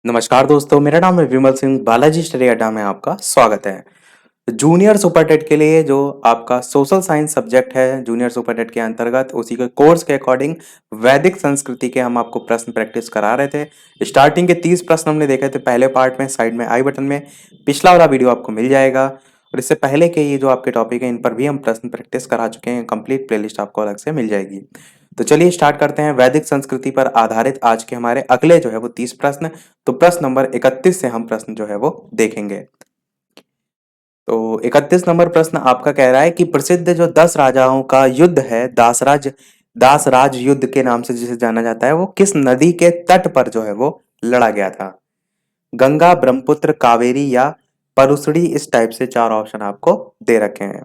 नमस्कार दोस्तों, मेरा नाम है विमल सिंह। बालाजी स्टडी अड्डा में आपका स्वागत है। जूनियर सुपर टेट के लिए जो आपका सोशल साइंस सब्जेक्ट है, जूनियर सुपर टेट के अंतर्गत उसी के कोर्स के अकॉर्डिंग वैदिक संस्कृति के हम आपको प्रश्न प्रैक्टिस करा रहे थे। स्टार्टिंग के 30 प्रश्न हमने देखे थे पहले पार्ट में, साइड में आई बटन में पिछला वाला वीडियो आपको मिल जाएगा। और इससे पहले के ये जो आपके टॉपिक है इन पर भी हम प्रश्न प्रैक्टिस करा चुके हैं। कंप्लीट प्लेलिस्ट आपको अलग से मिल जाएगी। तो चलिए स्टार्ट करते हैं वैदिक संस्कृति पर आधारित आज के हमारे अगले जो है वो 30 प्रश्न। तो प्रश्न नंबर 31 से हम प्रश्न जो है वो देखेंगे। तो 31 नंबर प्रश्न आपका कह रहा है कि प्रसिद्ध जो 10 राजाओं का युद्ध है, दासराज युद्ध के नाम से जिसे जाना जाता है, वो किस नदी के तट पर जो है वो लड़ा गया था? गंगा, ब्रह्मपुत्र, कावेरी या परुसड़ी। इस टाइप से चार ऑप्शन आपको दे रखे हैं।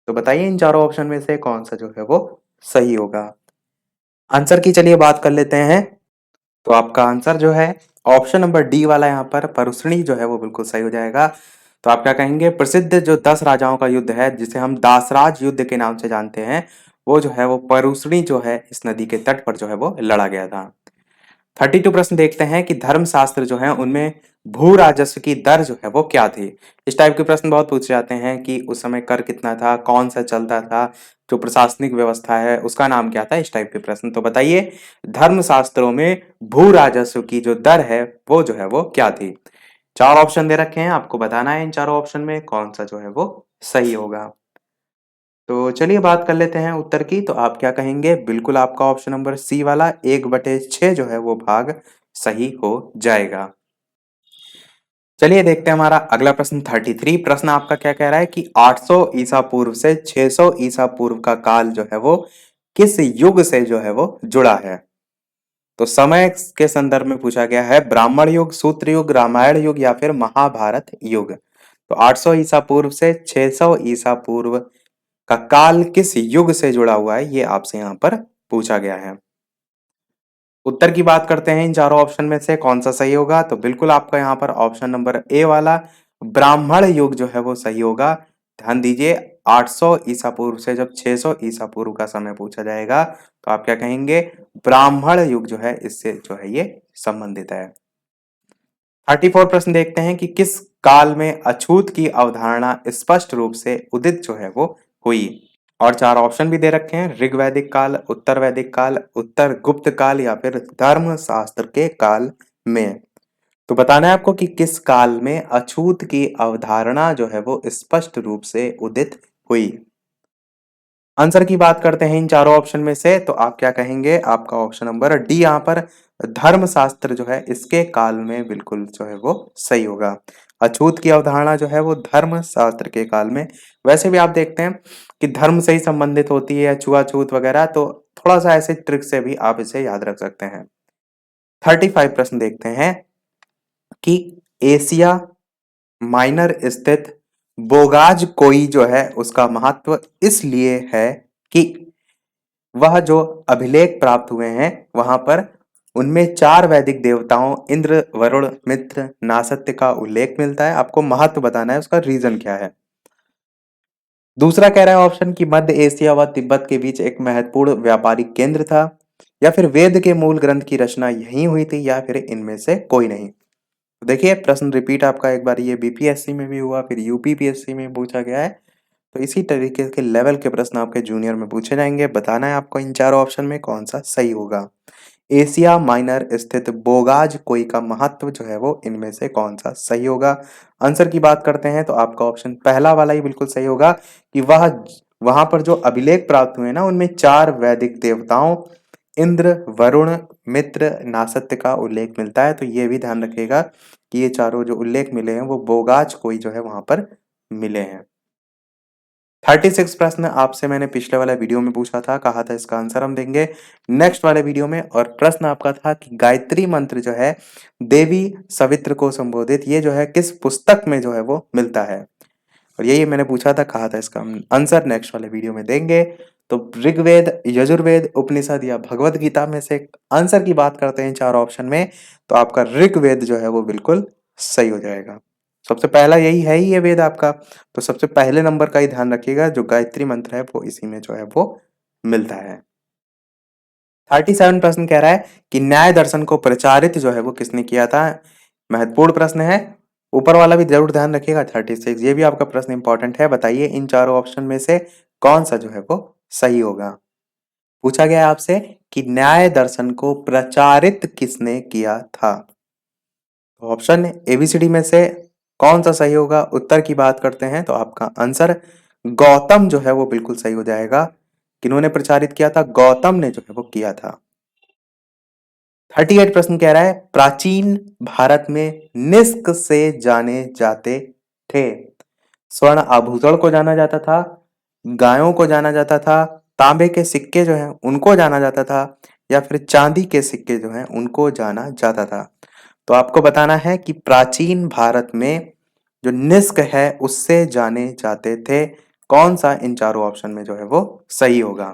तो बताइए इन चारों ऑप्शन में से कौन सा जो है वो सही होगा। आंसर की चलिए बात कर लेते हैं। तो आपका आंसर जो है ऑप्शन नंबर डी वाला यहाँ पर परुसणी जो है वो बिल्कुल सही हो जाएगा। तो आप क्या कहेंगे? प्रसिद्ध जो 10 राजाओं का युद्ध है जिसे हम दासराज युद्ध के नाम से जानते हैं, वो जो है वो परुसणी जो है इस नदी के तट पर जो है वो लड़ा गया था। 32 प्रश्न देखते हैं कि धर्मशास्त्र जो है उनमें भू राजस्व की दर जो है वो क्या थी। इस टाइप के प्रश्न बहुत पूछे जाते हैं कि उस समय कर कितना था, कौन सा चलता था, जो प्रशासनिक व्यवस्था है उसका नाम क्या था। इस टाइप के प्रश्न। तो बताइए धर्मशास्त्रों में भू राजस्व की जो दर है वो जो है वो क्या थी। चार ऑप्शन दे रखे हैं, आपको बताना है इन चारों ऑप्शन में कौन सा जो है वो सही होगा। तो चलिए बात कर लेते हैं उत्तर की। तो आप क्या कहेंगे? बिल्कुल आपका ऑप्शन नंबर सी वाला 1/6 जो है वो भाग सही हो जाएगा। चलिए देखते हैं हमारा अगला प्रश्न 33। प्रश्न आपका क्या कह रहा है कि 800 ईसा पूर्व से 600 ईसा पूर्व का काल जो है वो किस युग से जो है वो जुड़ा है? तो समय के संदर्भ में पूछा गया है। ब्राह्मण युग, सूत्र युग, रामायण युग या फिर महाभारत युग। तो 800 ईसा पूर्व से 600 ईसा पूर्व का काल किस युग से जुड़ा हुआ है, ये आपसे यहाँ पर पूछा गया है। उत्तर की बात करते हैं इन चारों ऑप्शन में से कौन सा सही होगा। तो बिल्कुल आपका यहाँ पर ऑप्शन नंबर ए वाला ब्राह्मण युग जो है वो सही होगा। ध्यान दीजिए 800 ईसा पूर्व से जब 600 ईसा पूर्व का समय पूछा जाएगा तो आप क्या कहेंगे? ब्राह्मण युग जो है इससे जो है ये संबंधित है। 34 प्रश्न देखते हैं कि किस काल में अछूत की अवधारणा स्पष्ट रूप से उदित जो है वो हुई। और चार ऑप्शन भी दे रखे हैं। ऋग वैदिक काल, उत्तर वैदिक काल, उत्तर गुप्त काल या फिर धर्म शास्त्र के काल में। तो बताना है आपको कि किस काल में अछूत की अवधारणा जो है वो स्पष्ट रूप से उदित हुई। आंसर की बात करते हैं इन चारों ऑप्शन में से। तो आप क्या कहेंगे? आपका ऑप्शन नंबर डी यहाँ पर धर्मशास्त्र जो है इसके काल में बिल्कुल जो है वो सही होगा। अछूत की अवधारणा जो है वो धर्मशास्त्र के काल में। वैसे भी आप देखते हैं कि धर्म से ही संबंधित होती है छुआछूत वगैरह, तो थोड़ा सा ऐसे ट्रिक से भी आप इसे याद रख सकते हैं। 35 प्रश्न देखते हैं कि एशिया माइनर स्थित बोगाज कोई जो है उसका महत्व इसलिए है कि वह जो अभिलेख प्राप्त हुए हैं वहां पर उनमें 4 वैदिक देवताओं इंद्र, वरुण, मित्र, नासत्य का उल्लेख मिलता है। आपको महत्व बताना है, उसका रीजन क्या है। दूसरा कह रहा है ऑप्शन कि मध्य एशिया व तिब्बत के बीच एक महत्वपूर्ण व्यापारिक केंद्र था, या फिर वेद के मूल ग्रंथ की रचना यहीं हुई थी, या फिर इनमें से कोई नहीं। तो देखिए प्रश्न रिपीट आपका एक बार ये बीपीएससी में भी हुआ, फिर यूपीपीएससी में पूछा गया है। तो इसी तरीके के लेवल के प्रश्न आपके जूनियर में पूछे जाएंगे। बताना है आपको इन चारों ऑप्शन में कौन सा सही होगा। एशिया माइनर स्थित बोगाज कोई का महत्व जो है वो इनमें से कौन सा सही होगा। आंसर की बात करते हैं तो आपका ऑप्शन पहला वाला ही बिल्कुल सही होगा कि वह वहां पर जो अभिलेख प्राप्त हुए ना उनमें 4 वैदिक देवताओं इंद्र, वरुण, मित्र, नासत्य का उल्लेख मिलता है। तो ये भी ध्यान रखिएगा कि ये चारों जो उल्लेख मिले हैं वो बोगाज कोई जो है वहां पर मिले हैं। 36 प्रश्न आपसे मैंने पिछले वाले वीडियो में पूछा था, कहा था इसका आंसर हम देंगे नेक्स्ट वाले वीडियो में। और प्रश्न आपका था कि गायत्री मंत्र जो है देवी सवित्र को संबोधित, ये जो है किस पुस्तक में जो है वो मिलता है। और यही मैंने पूछा था, कहा था इसका आंसर नेक्स्ट वाले वीडियो में देंगे। तो ऋग्वेद, यजुर्वेद, उपनिषद या भगवत गीता में से आंसर की बात करते हैं चार ऑप्शन में, तो आपका ऋग्वेद जो है वो बिल्कुल सही हो जाएगा। सबसे पहला यही है ही ये वेद आपका, तो सबसे पहले नंबर का ही ध्यान रखिएगा। जो गायत्री मंत्र है वो इसी में जो है वो मिलता है। 37 प्रश्न कह रहा है कि न्याय दर्शन को प्रचारित जो है वो किसने किया था। महत्वपूर्ण प्रश्न है, ऊपर वाला भी जरूर ध्यान रखिएगा। 36 ये भी आपका प्रश्न इंपॉर्टेंट है। बताइए इन चारों ऑप्शन में से कौन सा जो है वो सही होगा। पूछा गया है आपसे कि न्याय दर्शन को प्रचारित किसने किया था। तो ऑप्शन एबीसीडी में से कौन सा सही होगा। उत्तर की बात करते हैं तो आपका आंसर गौतम जो है वो बिल्कुल सही हो जाएगा। किन्होंने प्रचारित किया था, गौतम ने जो है वो किया था। 38 प्रश्न कह रहा है प्राचीन भारत में निष्क से जाने जाते थे। स्वर्ण आभूषण को जाना जाता था, गायों को जाना जाता था, तांबे के सिक्के जो हैं उनको जाना जाता था, या फिर चांदी के सिक्के जो हैं उनको जाना जाता था। तो आपको बताना है कि प्राचीन भारत में जो निष्क है उससे जाने जाते थे। कौन सा इन चारों ऑप्शन में जो है वो सही होगा।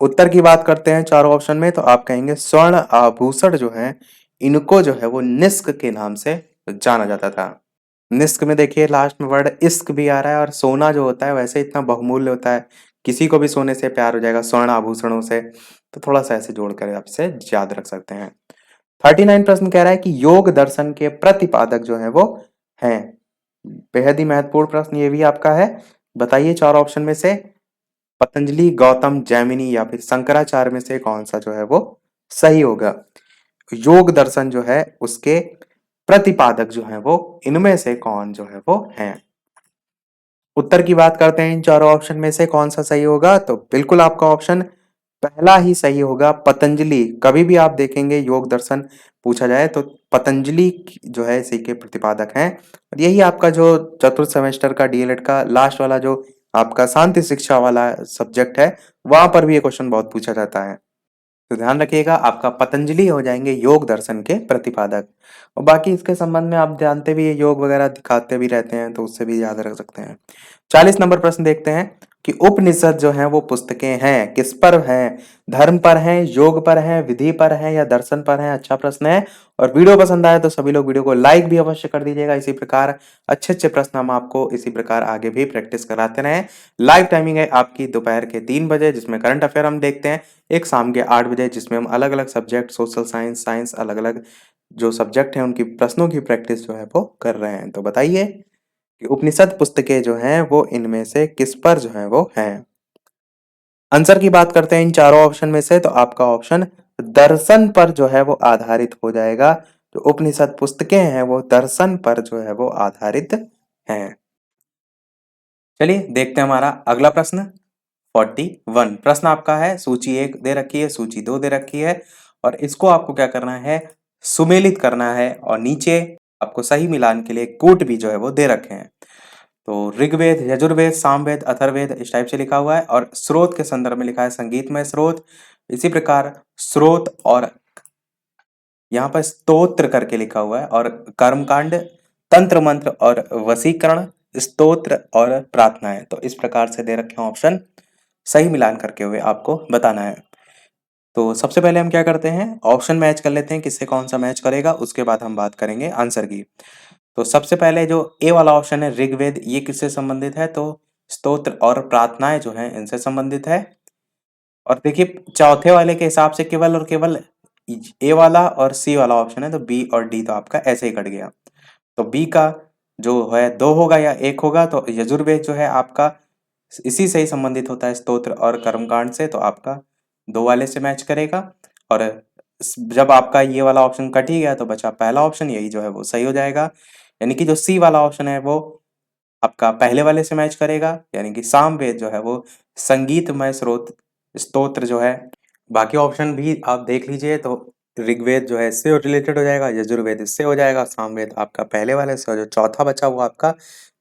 उत्तर की बात करते हैं चारों ऑप्शन में तो आप कहेंगे स्वर्ण आभूषण जो है इनको जो है वो निष्क के नाम से जाना जाता था। निष्क में देखिए लास्ट में वर्ड इश्क भी आ रहा है, और सोना जो होता है वैसे इतना बहुमूल्य होता है, किसी को भी सोने से प्यार हो जाएगा, स्वर्ण आभूषणों से। तो थोड़ा सा ऐसे जोड़कर आपसे याद रख सकते हैं। 39 प्रश्न कह रहा है कि योग दर्शन के प्रतिपादक जो है वो हैं। बेहद ही महत्वपूर्ण प्रश्न ये भी आपका है। बताइए चार ऑप्शन में से पतंजलि, गौतम, जैमिनी या फिर शंकराचार्य में से कौन सा जो है वो सही होगा। योग दर्शन जो है उसके प्रतिपादक जो है वो इनमें से कौन जो है वो है। उत्तर की बात करते हैं इन चारों ऑप्शन में से कौन सा सही होगा। तो बिल्कुल आपका ऑप्शन पहला ही सही होगा, पतंजलि। कभी भी आप देखेंगे योग दर्शन पूछा जाए तो पतंजलि जो है इसी के प्रतिपादक हैं। और यही आपका जो चतुर्थ सेमेस्टर का डीएलएड का लास्ट वाला जो आपका शांति शिक्षा वाला सब्जेक्ट है वहां पर भी ये क्वेश्चन बहुत पूछा जाता है। तो ध्यान रखिएगा आपका पतंजलि हो जाएंगे योग दर्शन के प्रतिपादक। और बाकी इसके संबंध में आप जानते भी ये योग वगैरह दिखाते भी रहते हैं तो उससे भी याद रख सकते हैं। 40 नंबर प्रश्न देखते हैं कि उपनिषद जो है वो पुस्तकें हैं किस पर हैं। धर्म पर हैं, योग पर हैं, विधि पर हैं या दर्शन पर हैं। अच्छा प्रश्न है। और वीडियो पसंद आए तो सभी लोग वीडियो को लाइक भी अवश्य कर दीजिएगा। इसी प्रकार अच्छे अच्छे प्रश्न हम आपको इसी प्रकार आगे भी प्रैक्टिस कराते रहें। लाइव टाइमिंग है आपकी दोपहर के 3 बजे जिसमें करंट अफेयर हम देखते हैं, एक शाम के 8 बजे जिसमें हम अलग अलग सब्जेक्ट सोशल साइंस, साइंस अलग अलग जो सब्जेक्ट हैं उनकी प्रश्नों की प्रैक्टिस जो है वो कर रहे हैं। तो बताइए कि उपनिषद पुस्तकें जो हैं वो इनमें से किस पर जो है वो हैं। आंसर की बात करते हैं इन चारों ऑप्शन में से तो आपका ऑप्शन दर्शन पर जो है वो आधारित हो जाएगा। जो उपनिषद पुस्तकें हैं वो दर्शन पर जो है वो आधारित हैं। चलिए देखते हैं हमारा अगला प्रश्न। 41 प्रश्न आपका है। सूची 1 दे रखी है, सूची 2 दे रखी है, और इसको आपको क्या करना है, सुमेलित करना है। और नीचे आपको सही मिलान के लिए कूट भी जो है वो दे रखे हैं। तो ऋग्वेद, यजुर्वेद, सामवेद, अथर्ववेद इस टाइप से लिखा हुआ है, और स्रोत के संदर्भ में लिखा है संगीतमय स्रोत। इसी प्रकार स्रोत और यहाँ पर स्तोत्र करके लिखा हुआ है, और कर्मकांड, तंत्र मंत्र और वशीकरण, स्तोत्र और प्रार्थनाएं। तो इस प्रकार से दे रखे हैं ऑप्शन, सही मिलान करके हुए आपको बताना है। तो सबसे पहले हम क्या करते हैं, ऑप्शन मैच कर लेते हैं किससे कौन सा मैच करेगा, उसके बाद हम बात करेंगे आंसर की। तो सबसे पहले जो ए वाला ऑप्शन है ऋग्वेद, ये किससे संबंधित है, तो स्तोत्र और प्रार्थनाएं जो हैं इनसे संबंधित है। और देखिए चौथे वाले के हिसाब से केवल और केवल ए वाला और सी वाला ऑप्शन है, तो बी और डी तो आपका ऐसे ही कट गया। तो बी का जो है 2 होगा या 1 होगा, तो यजुर्वेद जो है आपका इसी से ही संबंधित होता है, स्तोत्र और कर्मकांड से, तो आपका 2 वाले से मैच करेगा। और जब आपका ये वाला ऑप्शन कट ही गया तो बचा पहला ऑप्शन, यही जो है वो सही हो जाएगा। यानी कि जो सी वाला ऑप्शन है वो आपका पहले वाले से मैच करेगा, यानी कि सामवेद जो है वो संगीतमय स्रोत स्तोत्र जो है। बाकी ऑप्शन भी आप देख लीजिए तो ऋग्वेद जो है इससे रिलेटेड हो जाएगा, यजुर्वेद इससे हो जाएगा, सामवेद आपका पहले वाले से, और जो चौथा बचा वो आपका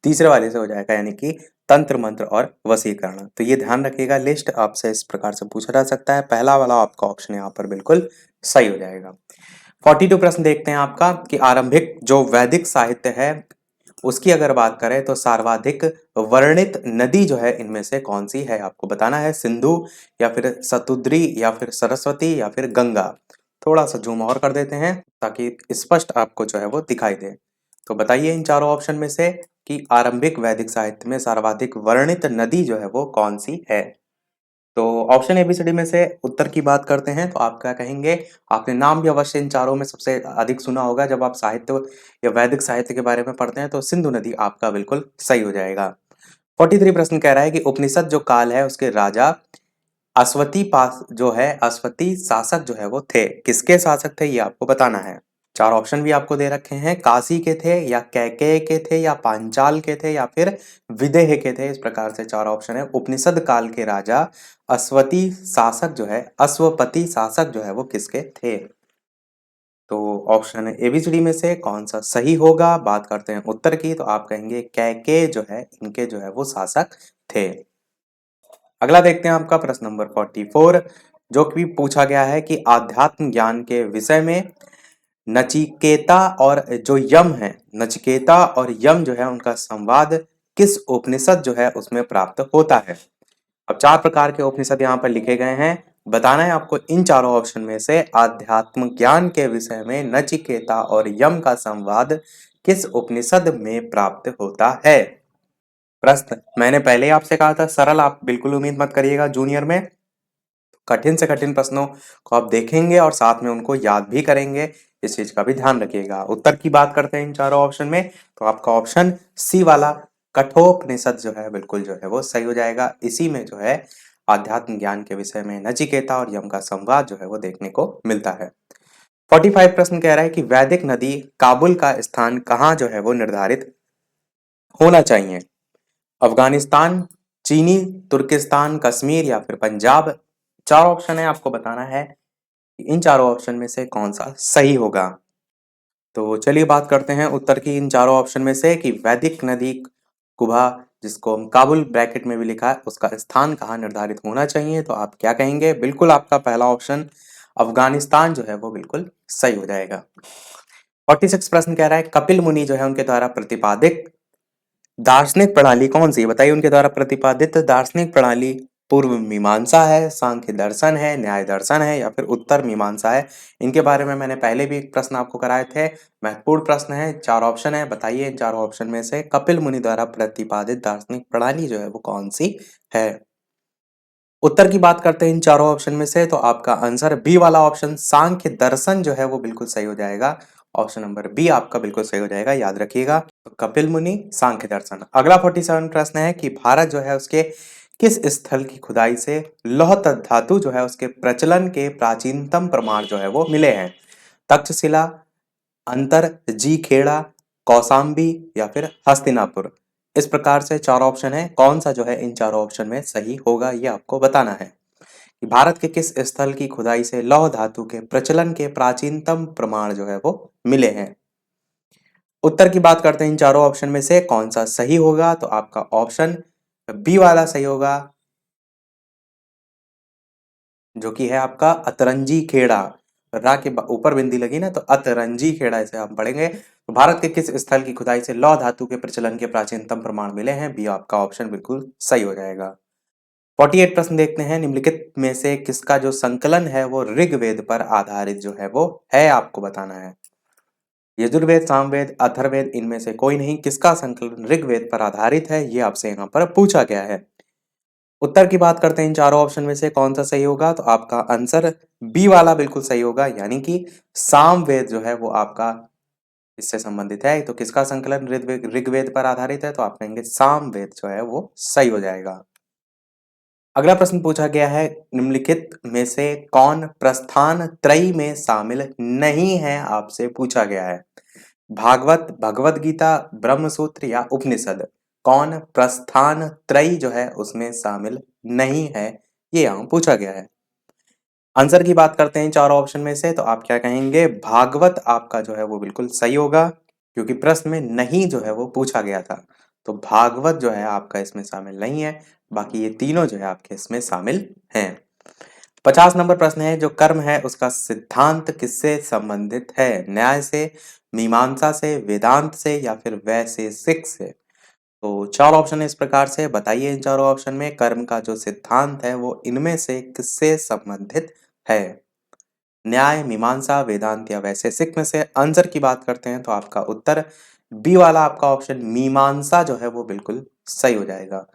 तीसरे वाले से हो जाएगा, यानी कि तंत्र मंत्र और वशीकरण। तो ये ध्यान रखिएगा, लिस्ट आपसे इस प्रकार से पूछा जा सकता है। पहला वाला आपका ऑप्शन यहाँ पर बिल्कुल सही हो जाएगा। 42 प्रश्न देखते हैं आपका कि आरंभिक जो वैदिक साहित्य है उसकी अगर बात करें तो सर्वाधिक वर्णित नदी जो है इनमें से कौन सी है। आपको बताना है सिंधु या फिर सतुद्री या फिर सरस्वती या फिर गंगा। थोड़ा सा जूम और कर देते हैं ताकि स्पष्ट आपको जो है वो दिखाई दे। तो बताइए इन चारों ऑप्शन में से कि आरंभिक वैदिक साहित्य में सर्वाधिक वर्णित नदी जो है वो कौन सी है। तो ऑप्शन एबीसीडी में से उत्तर की बात करते हैं तो आप क्या कहेंगे? आपने नाम भी अवश्य इन चारों में सबसे अधिक सुना होगा जब आप साहित्य या वैदिक साहित्य के बारे में पढ़ते हैं, तो सिंधु नदी आपका बिल्कुल सही हो जाएगा। 43 प्रश्न कह रहा है कि उपनिषद जो काल है उसके राजा अश्वती पास जो है, अश्वती शासक जो है वो थे, किसके शासक थे ये आपको बताना है। चार ऑप्शन भी आपको दे रखे हैं, काशी के थे या कैकेय के थे या पांचाल के थे या फिर विदेह के थे। इस प्रकार से चार ऑप्शन है। उपनिषद काल के राजा अश्वती शासक जो है, अश्वपति शासक जो है वो किसके थे? तो ऑप्शन एबीसीडी में से कौन सा सही होगा? बात करते हैं उत्तर की, तो आप कहेंगे कैकेय जो है, इनके जो है वो शासक थे। अगला देखते हैं आपका प्रश्न नंबर 44, जो कि पूछा गया है कि आध्यात्म ज्ञान के विषय में नचिकेता और जो यम है, नचिकेता और यम जो है उनका संवाद किस उपनिषद जो है उसमें प्राप्त होता है? अब चार प्रकार के उपनिषद यहाँ पर लिखे गए हैं। बताना है आपको इन चारों ऑप्शन में से आध्यात्म ज्ञान के विषय में नचिकेता और यम का संवाद किस उपनिषद में प्राप्त होता है? प्रश्न मैंने पहले ही आपसे कहा था सरल, आप बिल्कुल उम्मीद मत करिएगा जूनियर में। कठिन से कठिन प्रश्नों को आप देखेंगे और साथ में उनको याद भी करेंगे, इस चीज का भी ध्यान रखिएगा। उत्तर की बात करते हैं इन चारों ऑप्शन में, तो आपका ऑप्शन सी वाला कठोपनिषद जो है बिल्कुल जो है वो सही हो जाएगा। इसी में जो है आध्यात्म ज्ञान के विषय में नचिकेता और यम का संवाद जो है वो देखने को मिलता है। 45 प्रश्न कह रहा है कि वैदिक नदी काबुल का स्थान कहाँ जो है वो निर्धारित होना चाहिए? अफगानिस्तान, चीनी, तुर्किस्तान, कश्मीर या फिर पंजाब। चार ऑप्शन है, आपको बताना है कि इन चारों ऑप्शन में से कौन सा सही होगा। तो चलिए बात करते हैं उत्तर की इन चारों ऑप्शन में से कि वैदिक नदी कुबा, जिसको हम काबुल ब्रैकेट में भी लिखा है, उसका स्थान कहाँ निर्धारित होना चाहिए, तो आप क्या कहेंगे? बिल्कुल आपका पहला ऑप्शन अफगानिस्तान जो है वो बिल्कुल सही हो जाएगा। 46 प्रश्न कह रहा है कपिल मुनि जो है उनके द्वारा प्रतिपादित दार्शनिक प्रणाली कौन सी है? बताइए, उनके द्वारा प्रतिपादित दार्शनिक प्रणाली पूर्व मीमांसा है, सांख्य दर्शन है, न्याय दर्शन है या फिर उत्तर मीमांसा है? इनके बारे में मैंने पहले भी एक प्रश्न आपको कराए थे, महत्वपूर्ण प्रश्न है। चार ऑप्शन है, बताइए इन चारों ऑप्शन में से कपिल मुनि द्वारा प्रतिपादित दार्शनिक प्रणाली जो है वो कौन सी है? उत्तर की बात करते हैं इन चारों ऑप्शन में से, तो आपका आंसर बी वाला ऑप्शन सांख्य दर्शन जो है वो बिल्कुल सही हो जाएगा। ऑप्शन नंबर बी आपका बिल्कुल सही हो जाएगा, याद रखिएगा। तो कपिल मुनि, सांख्य दर्शन। अगला 47 प्रश्न है कि भारत जो है उसके किस स्थल की खुदाई से लौह धातु जो है उसके प्रचलन के प्राचीनतम प्रमाण जो है वो मिले हैं? तक्षशिला, अंतर जी खेड़ा, कौसाम्बी या फिर हस्तिनापुर। इस प्रकार से चार ऑप्शन है, कौन सा जो है इन चारों ऑप्शन में सही होगा ये आपको बताना है कि भारत के किस स्थल की खुदाई से लौह धातु के प्रचलन के प्राचीनतम प्रमाण जो है वो मिले हैं। उत्तर की बात करते हैं इन चारों ऑप्शन में से कौन सा सही होगा, तो आपका ऑप्शन बी वाला सही होगा, जो कि है आपका अतरंजी खेड़ा। रा के ऊपर बिंदी लगी ना, तो अतरंजी खेड़ा इसे हम पढ़ेंगे। तो भारत के किस स्थल की खुदाई से लौह धातु के प्रचलन के प्राचीनतम प्रमाण मिले हैं? बी आपका ऑप्शन बिल्कुल सही हो जाएगा। 48 प्रश्न देखते हैं, निम्नलिखित में से किसका जो संकलन है वो ऋग्वेद पर आधारित जो है वो है, आपको बताना है। यजुर्वेद, सामवेद, अथर्ववेद, इनमें से कोई नहीं, किसका संकलन ऋग्वेद पर आधारित है ये आपसे यहाँ पर पूछा गया है। उत्तर की बात करते हैं इन चारों ऑप्शन में से कौन सा सही होगा, तो आपका आंसर बी वाला बिल्कुल सही होगा, यानी कि सामवेद जो है वो आपका इससे संबंधित है। तो किसका संकलन ऋग्वेद पर आधारित है, तो आप कहेंगे सामवेद जो है वो सही हो जाएगा। अगला प्रश्न पूछा गया है, निम्नलिखित में से कौन प्रस्थान त्रयी में शामिल नहीं है, आपसे पूछा गया है। भागवत, भगवत गीता, ब्रह्मसूत्र या उपनिषद। कौन प्रस्थान त्रयी जो है उसमें शामिल नहीं है, ये यहाँ पूछा गया है। आंसर की बात करते हैं चारों ऑप्शन में से, तो आप क्या कहेंगे? भागवत आपका जो है वो बिल्कुल सही होगा, क्योंकि प्रश्न में नहीं जो है वो पूछा गया था। तो भागवत जो है आपका इसमें शामिल नहीं है, बाकी ये तीनों जो है आपके इसमें शामिल हैं। 50 नंबर प्रश्न है, जो कर्म है उसका सिद्धांत किससे संबंधित है? न्याय से, मीमांसा से, वेदांत से या फिर वैशेषिक से? तो चार ऑप्शन है इस प्रकार से, बताइए इन चारों ऑप्शन में कर्म का जो सिद्धांत है वो इनमें से किससे संबंधित है? न्याय, मीमांसा, वेदांत या वैशेषिक में से? आंसर की बात करते हैं तो आपका उत्तर बी वाला आपका ऑप्शन मीमांसा जो है वो बिल्कुल सही हो जाएगा।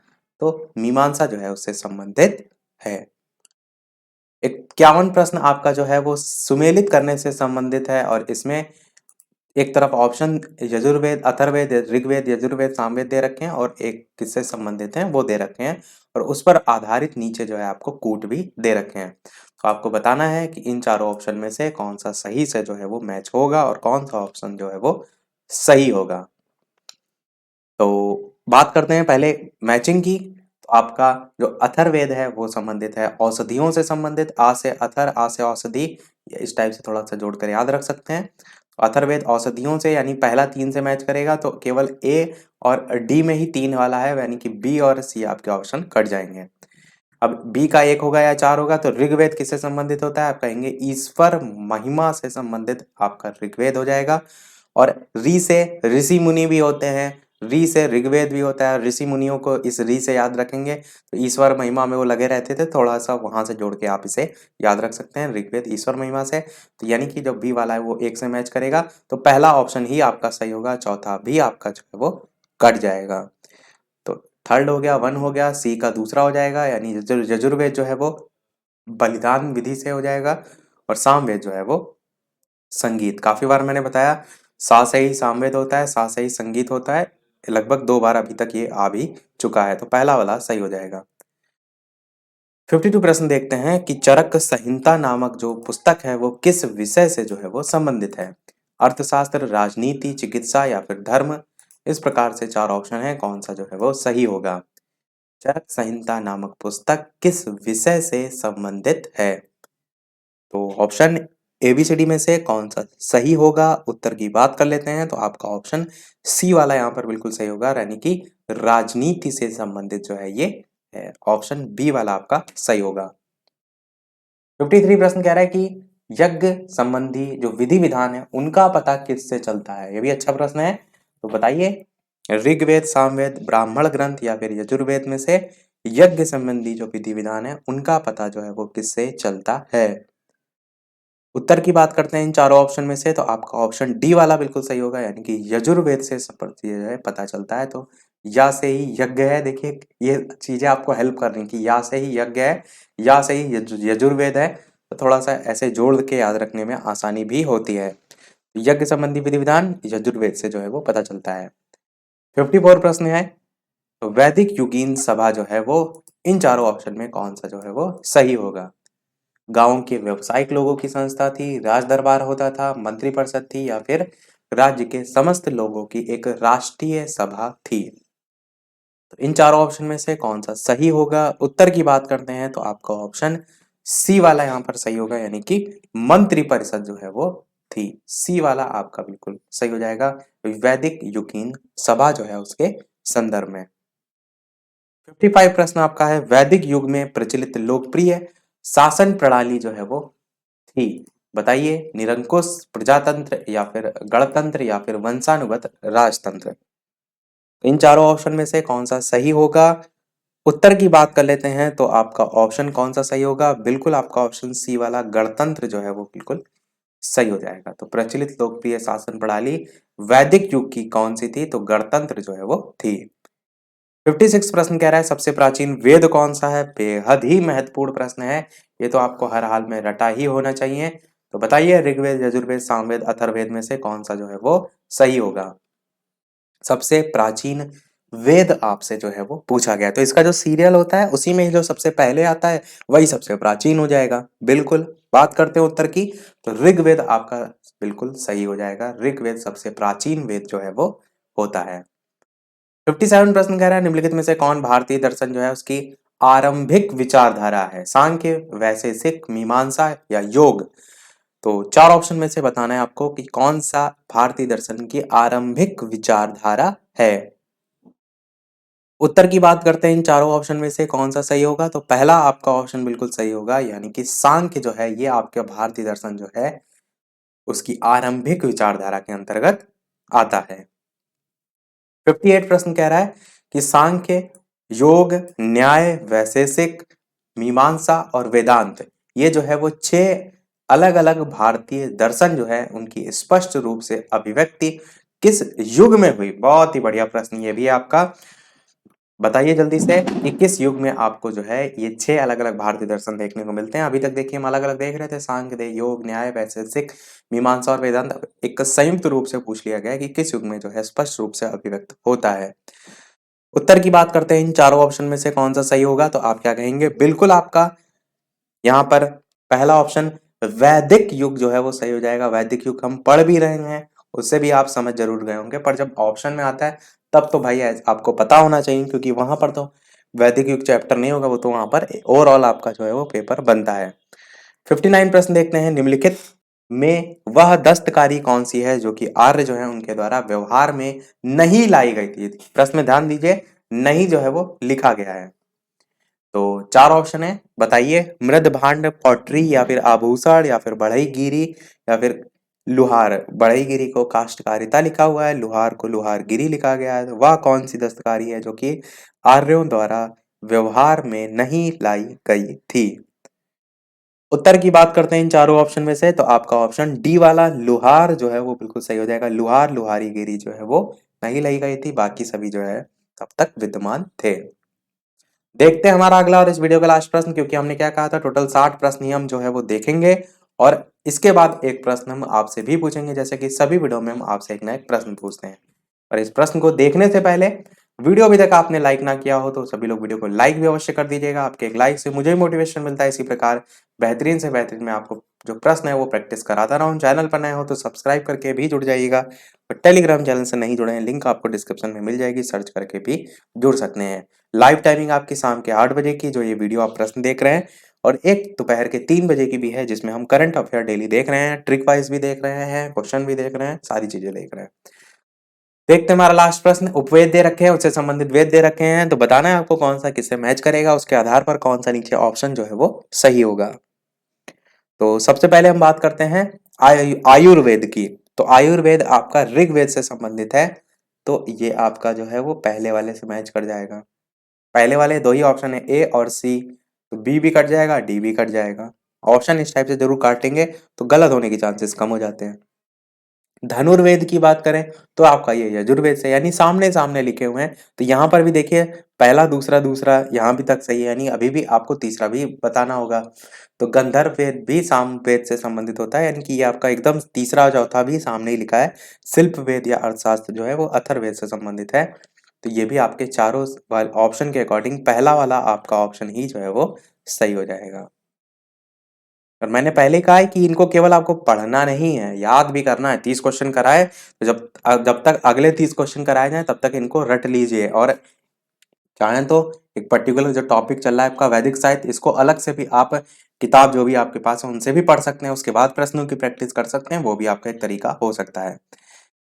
तो मीमांसा जो है उससे संबंधित है। 51 प्रश्न आपका जो है वो सुमेलित करने से संबंधित है और इसमें एक तरफ ऑप्शन यजुर्वेद, अथर्ववेद, ऋग्वेद, यजुर्वेद, सामवेद दे रखे हैं और एक किससे संबंधित हैं वो दे रखे हैं और उस पर आधारित नीचे जो है आपको कूट भी दे रखे हैं। तो आपको बताना है कि इन चारों ऑप्शन में से कौन सा सही से जो है वो मैच होगा और कौन सा ऑप्शन जो है वो सही होगा। तो बात करते हैं पहले मैचिंग की। तो आपका जो अथर्ववेद है वो संबंधित है औषधियों से संबंधित, आ से अथर, आ से औषधि, इस टाइप से थोड़ा सा जोड़कर याद रख सकते हैं। अथर्ववेद औषधियों से यानी पहला 3 से मैच करेगा तो केवल ए और डी में ही 3 वाला है यानी कि बी और सी आपके ऑप्शन कट जाएंगे। अब बी का 1 होगा या 4 होगा तो ऋग्वेद किससे संबंधित होता है? आप कहेंगे ईश्वर महिमा से संबंधित आपका ऋग्वेद हो जाएगा। और री से ऋषि मुनि भी होते हैं, री से ऋग्वेद भी होता है, ऋषि मुनियों को इस री से याद रखेंगे तो ईश्वर महिमा में वो लगे रहते थे, थोड़ा सा वहां से जोड़ के आप इसे याद रख सकते हैं, ऋग्वेद ईश्वर महिमा से। तो यानी कि जो बी वाला है वो 1 से मैच करेगा तो पहला ऑप्शन ही आपका सही होगा, चौथा भी आपका जो है वो कट जाएगा। तो थर्ड हो गया, 1 हो गया, सी का दूसरा हो जाएगा यानी यजुर्वेद जो है वो बलिदान विधि से हो जाएगा और सामवेद जो है वो संगीत। काफी बार मैंने बताया सा से ही सामवेद होता है, सा से ही संगीत होता है, लगभग 2 बार अभी तक ये आ भी चुका है तो पहला वाला सही हो जाएगा। 52 प्रश्न देखते हैं कि चरक संहिता नामक जो पुस्तक है वो किस विषय से जो है वो संबंधित है? अर्थशास्त्र, राजनीति, चिकित्सा या फिर धर्म। इस प्रकार से 4 ऑप्शन है, कौन सा जो है वो सही होगा? चरक संहिता नामक पुस्तक किस विषय से संबंधित है? तो ऑप्शन एबीसीडी में से कौन सा सही होगा? उत्तर की बात कर लेते हैं तो आपका ऑप्शन सी वाला यहाँ पर बिल्कुल सही होगा यानी कि राजनीति से संबंधित जो है ये है, ऑप्शन बी वाला आपका सही होगा। 53 प्रश्न कह रहा है कि यज्ञ संबंधी जो विधि विधान है उनका पता किससे चलता है? ये भी अच्छा प्रश्न है, तो बताइए ऋग्वेद, सामवेद, ब्राह्मण ग्रंथ या फिर यजुर्वेद में से यज्ञ संबंधी जो विधि विधान है उनका पता जो है वो किससे चलता है? उत्तर की बात करते हैं इन चारों ऑप्शन में से तो आपका ऑप्शन डी वाला बिल्कुल सही होगा यानी कि यजुर्वेद से जो है पता चलता है। तो या से ही यज्ञ है, देखिए ये चीजें आपको हेल्प कर रही हैं कि या से ही यज्ञ है, या से ही यजुर्वेद है, तो थोड़ा सा ऐसे जोड़ के याद रखने में आसानी भी होती है। यज्ञ संबंधी विधि विधान यजुर्वेद से जो है वो पता चलता है। 54 प्रश्न है, तो वैदिक युगीन सभा जो है वो इन चारों ऑप्शन में कौन सा जो है वो सही होगा? गांव के व्यावसायिक लोगों की संस्था थी, राज दरबार होता था, मंत्रिपरिषद थी या फिर राज्य के समस्त लोगों की एक राष्ट्रीय सभा थी? तो इन चारों ऑप्शन में से कौन सा सही होगा? उत्तर की बात करते हैं तो आपका ऑप्शन सी वाला यहाँ पर सही होगा यानी कि मंत्रिपरिषद जो है वो थी। सी वाला आपका बिल्कुल सही हो जाएगा वैदिक युगीन सभा जो है उसके संदर्भ में। 55 प्रश्न आपका है, वैदिक युग में प्रचलित लोकप्रिय शासन प्रणाली जो है वो थी? बताइए निरंकुश, प्रजातंत्र या फिर गणतंत्र या फिर वंशानुगत राजतंत्र। इन चारों ऑप्शन में से कौन सा सही होगा? उत्तर की बात कर लेते हैं तो आपका ऑप्शन कौन सा सही होगा? बिल्कुल आपका ऑप्शन सी वाला गणतंत्र जो है वो बिल्कुल सही हो जाएगा। तो प्रचलित लोकप्रिय शासन प्रणाली वैदिक युग की कौन सी थी? तो गणतंत्र जो है वो थी। 56 प्रश्न कह रहा है सबसे प्राचीन वेद कौन सा है? बेहद ही महत्वपूर्ण प्रश्न है, ये तो आपको हर हाल में रटा ही होना चाहिए। तो बताइए ऋग्वेद, यजुर्वेद, सामवेद, अथर्ववेद में से कौन सा जो है वो सही होगा? सबसे प्राचीन वेद आपसे जो है वो पूछा गया, तो इसका जो सीरियल होता है उसी में जो सबसे पहले आता है वही सबसे प्राचीन हो जाएगा। बिल्कुल बात करते हैं उत्तर की, तो ऋग्वेद आपका बिल्कुल सही हो जाएगा। ऋग्वेद सबसे प्राचीन वेद जो है वो होता है। 57 प्रश्न कह रहा है निम्नलिखित में से कौन भारतीय दर्शन जो है उसकी आरंभिक विचारधारा है? सांख्य, वैशेषिक, मीमांसा या योग? तो 4 ऑप्शन में से बताना है आपको कि कौन सा भारतीय दर्शन की आरंभिक विचारधारा है। उत्तर की बात करते हैं इन चारों ऑप्शन में से कौन सा सही होगा? तो पहला आपका ऑप्शन बिल्कुल सही होगा यानी कि सांख्य जो है ये आपके भारतीय दर्शन जो है उसकी आरंभिक विचारधारा के अंतर्गत आता है। 58 प्रश्न कह रहा है कि सांख्य, योग, न्याय, वैशेषिक, मीमांसा और वेदांत ये जो है वो 6 अलग अलग भारतीय दर्शन जो है उनकी स्पष्ट रूप से अभिव्यक्ति किस युग में हुई? बहुत ही बढ़िया प्रश्न ये भी है आपका। बताइए जल्दी से कि किस युग में आपको जो है ये 6 अलग-अलग भारतीय दर्शन देखने को मिलते हैं। अभी तक देखिए हम अलग-अलग देख रहे थे सांख्य, योग, न्याय, वैशेषिक, मीमांसा और वेदांत। एक संयुक्त रूप से पूछ लिया गया है कि किस युग में जो है स्पष्ट रूप से अभिव्यक्त होता है। उत्तर की बात करते हैं इन चारों ऑप्शन में से कौन सा सही होगा, तो आप क्या कहेंगे? बिल्कुल आपका यहाँ पर पहला ऑप्शन वैदिक युग जो है वो सही हो जाएगा। वैदिक युग हम पढ़ भी रहे हैं, उससे भी आप समझ जरूर गए होंगे, पर जब ऑप्शन में आता है तब तो भाई आपको पता होना चाहिए, क्योंकि वहां पर तो वैदिक युग चैप्टर नहीं होगा, वो तो वहां पर ओवरऑल आपका जो है वो पेपर बनता है। 59 प्रश्न देखते हैं। निम्नलिखित में वह दस्तकारी कौन सी है जो कि आर्य जो है उनके द्वारा व्यवहार में नहीं लाई गई थी? प्रश्न में ध्यान दीजिए, नहीं जो है वो लिखा गया है। तो चार ऑप्शन है, बताइए। मृद भांड, पॉटरी, या फिर आभूषण, या फिर बढ़ईगिरी, या फिर लुहार। बढ़ईगिरी को काष्ठकारिता लिखा हुआ है, लुहार को लुहारगिरी लिखा गया है। तो वह कौन सी दस्तकारी है जो कि आर्यों द्वारा व्यवहार में नहीं लाई गई थी? उत्तर की बात करते हैं इन चारों ऑप्शन में से, तो आपका ऑप्शन डी वाला लुहार जो है वो बिल्कुल सही हो जाएगा। लुहार लुहारीगिरी जो है वो नहीं लाई गई थी, बाकी सभी जो है तब तक विद्यमान थे। देखते हैं हमारा अगला और इस वीडियो का लास्ट प्रश्न, क्योंकि हमने क्या कहा था टोटल 60 प्रश्न ही हम जो है वो देखेंगे, और इसके बाद एक प्रश्न हम आपसे भी पूछेंगे, जैसे कि सभी वीडियो में हम आपसे एक ना एक प्रश्न पूछते हैं। और इस प्रश्न को देखने से पहले, वीडियो अभी तक आपने लाइक ना किया हो तो सभी लोग वीडियो को लाइक भी अवश्य कर दीजिएगा। आपके एक लाइक से मुझे भी मोटिवेशन मिलता है, इसी प्रकार बेहतरीन से बेहतरीन मैं आपको जो प्रश्न है वो प्रैक्टिस कराता रहा हूँ। चैनल पर नए हो तो सब्सक्राइब करके भी जुड़ जाइएगा, और टेलीग्राम चैनल से नहीं जुड़े हैं, लिंक आपको डिस्क्रिप्शन में मिल जाएगी, सर्च करके भी जुड़ सकते हैं। लाइव टाइमिंग आपकी शाम के 8 बजे की, जो ये वीडियो आप प्रश्न देख रहे हैं, और एक दोपहर के 3 बजे की भी है, जिसमें हम करंट अफेयर डेली देख रहे हैं, ट्रिक वाइज भी देख रहे हैं, क्वेश्चन भी देख रहे हैं, सारी चीजें देख रहे हैं। देखते हैं हमारा लास्ट प्रश्न। उपवेद दे रखे हैं, उससे संबंधित वेद दे रखे हैं, तो बताना है आपको कौन सा किससे मैच करेगा, उसके आधार पर कौन सा नीचे ऑप्शन जो है वो सही होगा। तो सबसे पहले हम बात करते हैं आयुर्वेद की। तो आयुर्वेद आपका ऋग्वेद से संबंधित है, तो ये आपका जो है वो पहले वाले से मैच कर जाएगा। पहले वाले दो ही ऑप्शन है, ए और सी, तो बी भी कट जाएगा, डी भी कट जाएगा। ऑप्शन इस टाइप से जरूर काटेंगे तो गलत होने के चांसेस कम हो जाते हैं। धनुर्वेद की बात करें तो आपका ये यजुर्वेद से, यानी सामने सामने लिखे हुए हैं, तो यहाँ पर भी देखिए पहला दूसरा दूसरा यहाँ भी तक सही है, यानी अभी भी आपको तीसरा भी बताना होगा। तो गंधर्व वेद भी सामवेद से संबंधित होता है, यानी कि ये आपका एकदम तीसरा चौथा भी सामने ही लिखा है। शिल्प वेद या अर्थशास्त्र जो है वो अथर्ववेद से संबंधित है। तो ये भी आपके चारों ऑप्शन के अकॉर्डिंग पहला वाला आपका ऑप्शन ही जो है वो सही हो जाएगा। और मैंने पहले कहा है कि इनको केवल आपको पढ़ना नहीं है, याद भी करना है। 30 क्वेश्चन कराए तो जब तक अगले 30 क्वेश्चन कराए जाए तब तक इनको रट लीजिए, और चाहें तो एक पर्टिकुलर जो टॉपिक चल रहा है आपका वैदिक साहित्य, इसको अलग से भी आप किताब जो भी आपके पास है उनसे भी पढ़ सकते हैं, उसके बाद प्रश्नों की प्रैक्टिस कर सकते हैं, वो भी आपका एक तरीका हो सकता है।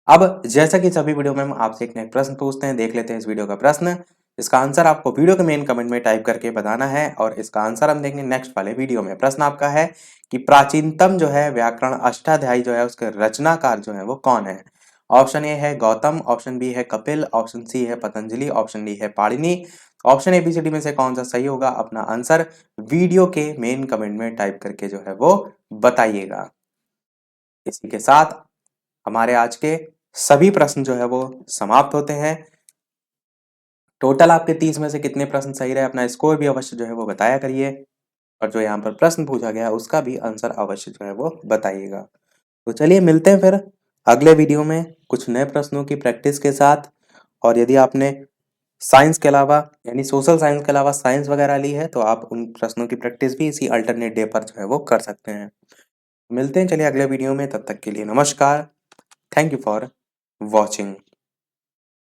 अब जैसा कि सभी वीडियो में हम आपसे एक नेक्स्ट प्रश्न पूछते हैं, देख लेते हैं इस वीडियो का प्रश्न। इसका आंसर आपको वीडियो के मेन कमेंट में टाइप करके बताना है, और इसका आंसर हम देंगे नेक्स्ट वाले वीडियो में। प्रश्न आपका है कि प्राचीनतम जो है व्याकरण अष्टाध्यायी जो है उसके रचनाकार जो है वो कौन है? ऑप्शन ए है गौतम, ऑप्शन बी है कपिल, ऑप्शन सी है पतंजलि, ऑप्शन डी है पाणिनि। ऑप्शन एबीसीडी में से कौन सा सही होगा? अपना आंसर वीडियो के मेन कमेंट में टाइप करके जो है वो बताइएगा। इसी के साथ हमारे आज के सभी प्रश्न जो है वो समाप्त होते हैं। टोटल आपके 30 में से कितने प्रश्न सही रहे, अपना स्कोर भी अवश्य जो है वो बताया करिए, और जो यहाँ पर प्रश्न पूछा गया उसका भी आंसर अवश्य जो है वो बताइएगा। तो चलिए मिलते हैं फिर अगले वीडियो में कुछ नए प्रश्नों की प्रैक्टिस के साथ। और यदि आपने साइंस के अलावा, यानी सोशल साइंस के अलावा साइंस वगैरह ली है, तो आप उन प्रश्नों की प्रैक्टिस भी इसी अल्टरनेट डे पर जो है वो कर सकते हैं। मिलते हैं चलिए अगले वीडियो में, तब तक के लिए नमस्कार। Thank you for watching.